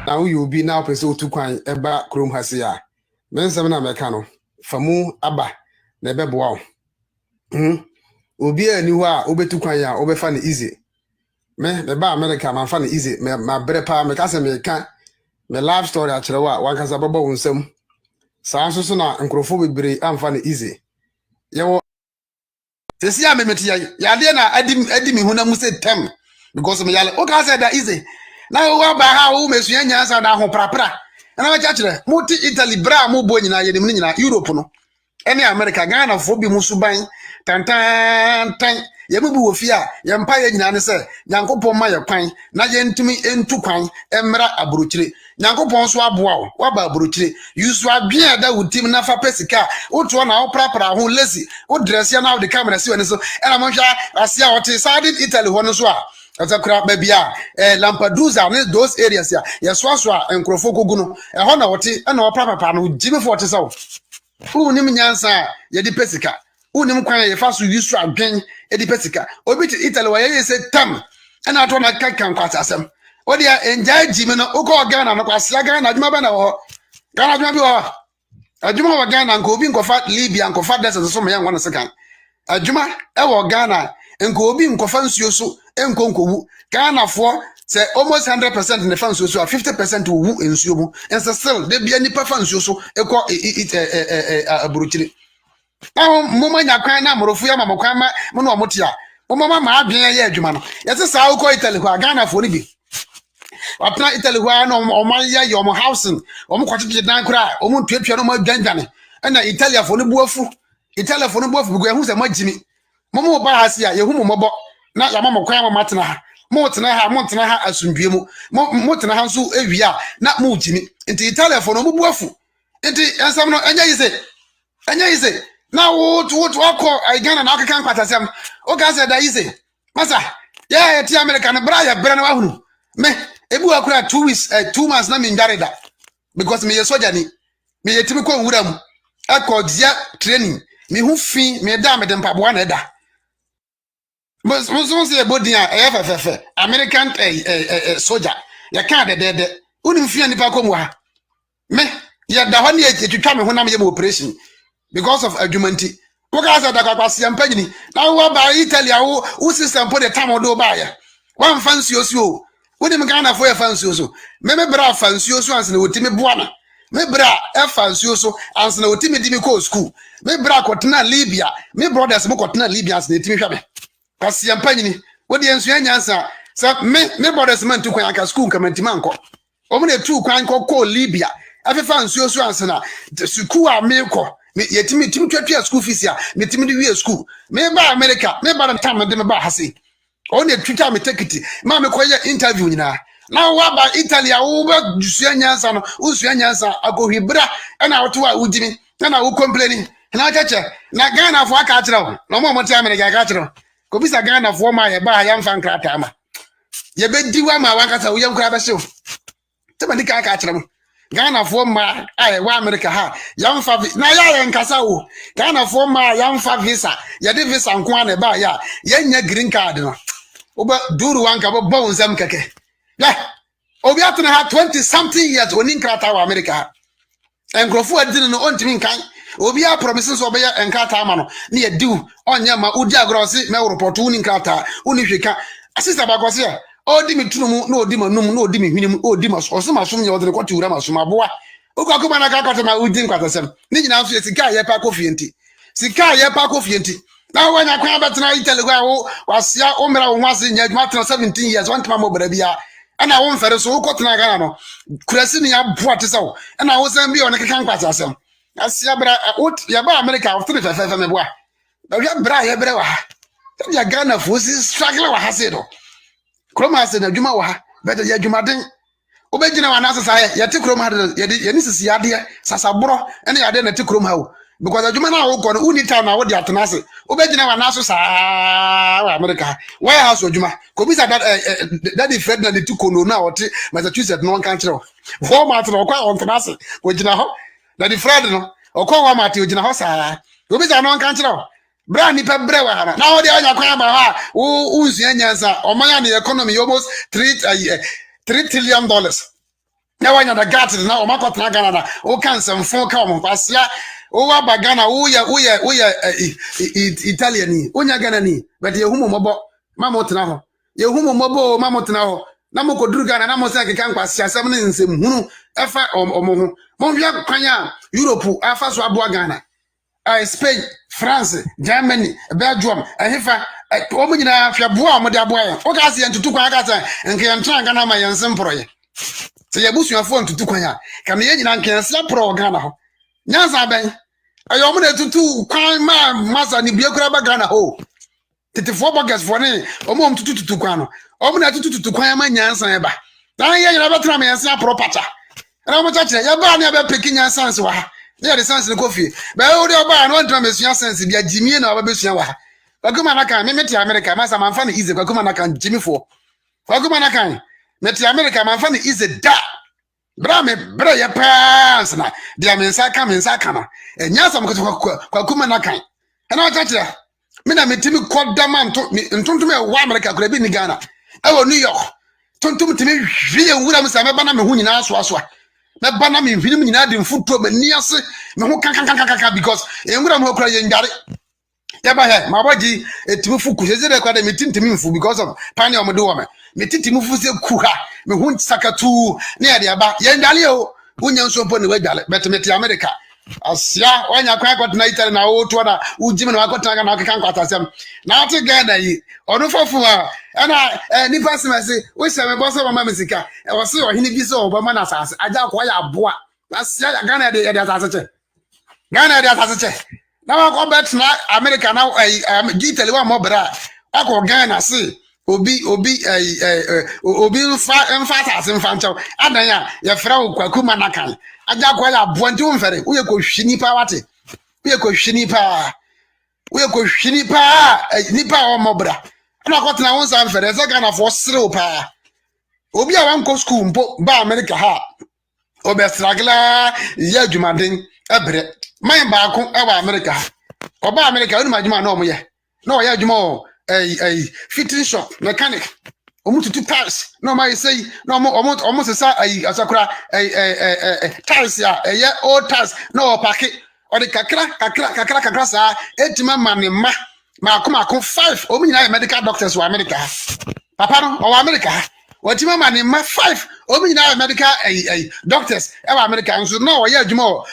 Now you be now person to kwan eba krom ha se a. Men sem na meka no. Famu aba na ebe boa. Obi ani ho a obetu kwan ya obefa ne easy. Me ba America man fa ne easy. Me ma bre pa me ka se me ka me life story a kire wa wan kasa bobo wonsam. Saa so na nkrofo bebre amfa ne easy. Yewo sesi a me meti ya de na adi mi huna mu se tem because me yale o ka say that easy. Na wo ba ha wo mesua nyansa na ho prapra. Na ma chakire mu ti Italy bra mu bo nyina ye dem nyina Europe no. Ene America Ghana fo bi mu suban tantan ye mu bi wo fi a ye mpa ye nyina ne se Nyankopon ma ye kwan na ye ntumi entu kwan emra aburuchire Nyankopon so aboa wo ba aburuchire yusu adwen da wutim na fa pesika woto na wo prapra ho lazy wo dress ya na wo de camera si woni so ena mo hwa asia wote sadin Italy ho no so a Azakura babia Lampedusa ne those areas ya yeswaso a nkrofo kogu no ho na wote na wo prapra no jimi fo wote sawo unim nyansa ye di pesika unim kwan ye fa so yusu adwen e di pesika obi ti Italy wa ye se tam na ato na kankan kwata asem odi ya enja jimi no uko Ghana no kwasea Ghana adwuma ba na wo Ghana adwuma bi wo adwuma wa Ghana nko obi nkofa Libya nkofa desert so me yan wana sekan adwuma e wo Ghana nko obi nkofa nsuo so enkonkowu Ghana fo say almost 100% in the fan so 50% wu ensuo mu and still they be any fa nsuo so ekọ aburuchiri now moma nya kwan na amorofu ya mamokwan ma mo no omotia moma ma adwen ya adwuma no yese saa ukọ Italy ho Ghana fo ni bi wapna Italy ho no oman ya omo housing omo kwatete dan kura omo ntuatua no ma dwanwane na Italia fo ni buafu Italia fo ni buafu bigo ehu se magimi momo ba ha se ya yehu momobo na ya mamokwan ma matena ha motena ha asundue mu motena ha nso ewia na mu jimi nti Italia fo no mu buafu nti ensam no anya yise na wo akọ Ghana na akeka nkwasasem o ga say da yise masa ya ti America na bra ya bra na wahunu me ebu akura 2 weeks 2 months na me ndareda because me ye soldier ni me ye timi ko nwura mu akodia training me hu fi me da me de mpaboa na eda Musu se bodia FFF American soldier ya ka de unim fi anipa komu ha me ya da ho ne etwitwa me honam ye operation because of argumenti wo ka sa da kwakwase ampanyini na wo ba Italy wo system po de tam do ba ya wan fancy osuo unim Ghana fo ya fancy osuo me bra fancy osuo ansene wotimi boana me bra fancy osuo ansene wotimi dimi ko school me bra kotena Libya me brothers mo kotena Libya ansene timi hwa me kasi ampanyini wodi ensu anyansa sa me brothers man tu kwan aka school kamantima nko omo na tu kwan ko Libya afefa nsuo so ansana school a me ko yetimi twatwa school fees ya metimi de wie school me ba America me ba time de me ba hase o na twitwa me ticket ma me koye interview nyina na wa ba Italy a wo ba dusu anyansa no usu anyansa agohibra na woto a wudimi na wo complaining na chache na Ghana fo aka akire wo no mo ti America aka akire ko bisa Ghana fo ma ye ba ya mfa nkrata ma ye be diwa ma wankasa wo ye nkra ba hyew teba dika aka akire mo Ghana fo ma ai wa America ha ya mfa na ya nkasa wo Ghana fo ma ya mfa visa ye de visa nko na ba ya ye nya green card no oba duru wanka bo bon zam keke ya obi atena ha 20 something years oni nkrata wa America ha enkrofo adini no ontimi nkan obi a promises obe ya nkata ama no na ye diu onya ma udi agrosi me report uni nkata uni hweka asista bagose ya odi mitunu na odi manum na odi mihwinim odi maso so maso nya odere kwati ura maso maboa okwaku mana ka kwata ma udi nkwatasem ni nyina afi sika ye pa kofi enti na wanya kwa betena Italy gwa wo wasia omra wo hwase nya adwuma 17 years want ma mo bra bia ana wo mfere so ukotena Ghana no kurasi ni ya boa tesawo ana wo san bi o ne keka nkwatasem asia bra ya ba America of 355 meboa ba ya bra ya bra wa ya Ghana fo si struggle wa hase do kroma se na dwuma wa ha beta ya dwuma den obegina wa na asasa ya te kroma ya ni sisi ya de sasabro ene ya de na te kroma ha because dwuma na wo ko no uni town na wo de atenase obegina wa na so sa wa America why house dwuma ko bisa daddy Fred na de tukono na wote Massachusetts no kan kire ho ma to ko on tenase wo gina ho daddy Fred no okwa wa ma te ogina ho sa obisa no kan kire bra ni pe bre wa ha na wo de anya kwan ba ha wo nsu anyansa o man ya economy almost $3 trillion na wanya da gat na o makotena Ghana na o kan semfo ka o mpasia o wa ba Ghana wo ye Italian onya Ghana ni but ye humo mobo mama otena ho ye humo mobo mama otena ho na mo koduru Ghana na mo se keka nkwasi asem ne nsem hunu efa omo ho mo hwia kwanya Europe afa so abo Ghana Spain France Germany Belgium ehefa omo nyina hwia bo a mo de abo ya o ka se ntutu kwa ka se nke ntra Ghana ma yense mporoye se ye busuafo ntutu kwanya ka me nyina nke yense pro Ghana ho nyansa ben ayo mo na tutu kwan ma masa ni biekura ba Ghana ho tetifo bogus for ne omo tutu kwan no omo na tutu kwan ma nyansa e ba na ye nyina betra me yense property na mo chache ye ba na be peki nyansa nse wa ha ne de sense ne kofi ba o de ba no ntra me sua sense bia jimie na ba be sua wa ha kwakuma na kan me meti America masa manfa ne easy kwakuma na kan jimifo kwakuma na kan meti America manfa ne easy da bra me bra ye pass na dia me nsa ka na nyasa mo kwakuma na kan na chache me na metimi kodama ntontom e wa America kura bi ni Ghana e wo New York tontom timi hwie wura me sa me ba na me hu nyina so me ba na me hwinim nyina de mfuto me ni ase me ho kan because enwura mo kura ye ndare ya ba he ma boji etimi fu ku se de kwa de metintimi mfu because of pani omodo wo me titimi fu se ku ha me hu sakatu ne ya de aba ye ndale o unya nso mpo ne wadale betemete America asia wanya kwa kwat na Italy na o to na ujime na wakota na akeka nkwata sem na ate Ghana yi onu fofu a na nipa semase we se me boso mama mesika e wo se ohini bi so obama na asase aja kwa ya aboa asia ya Ghana de asase che Ghana de asase che na wa ko bet na America na Italy wa mo bra akọ Ghana se obi mfa asase mfa nchaw adan ya ye fra wo kwakuma na kan aja kwa ya bonti umfere uye ko hwini pa wate uye ko hwini pa nipa o mobra na ko tena won san fere se Ghana for srew pa obi a wan ko school mpo ba America ha obe stragla ya adwumaden ebre man ba ko e wa America ko ba America onu madwuma na o mo ye na o ya adwuma o fitting shop mechanic omututu tiles no ma say no omo sesa asakura tiles ya old tiles no packet o de kakra sa etima manema ma 5 omo nyina medical doctors wa America papa no o wa America otima manema 5 omo nyina medical doctors e wa America nso no o ya adwuma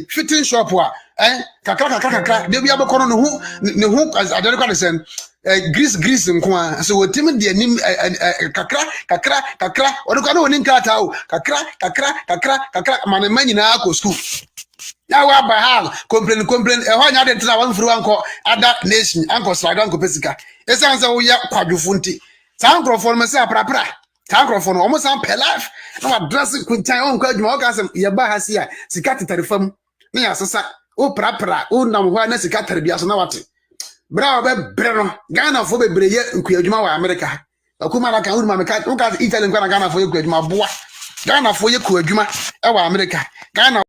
fitting shop wa kakra de bia be kono ne hu adere kwa sen grease nkoa so wotim de anim kakra odukwa no oni nkata o kakra mane manyina akọ school ya wa ba hal complain e ho nya de ntina wan furu anko other nation anko slide anko pesika esan se wo ya kwadwofo nti san microphone me se aprapra san microphone o mo san pe life na wa dress kuntan on kwa adwuma o ka se ye ba ha si a sika tetarefam ne ya sesa o prapra o nam ho na sika terbia so na wate bra be breno Ghana fo be breye nkuadwuma wa America akuma na kan uru ma meka o ka Italy nkwa na Ghana fo ye kuadwuma boa Ghana fo ye kuadwuma e wa America Ghana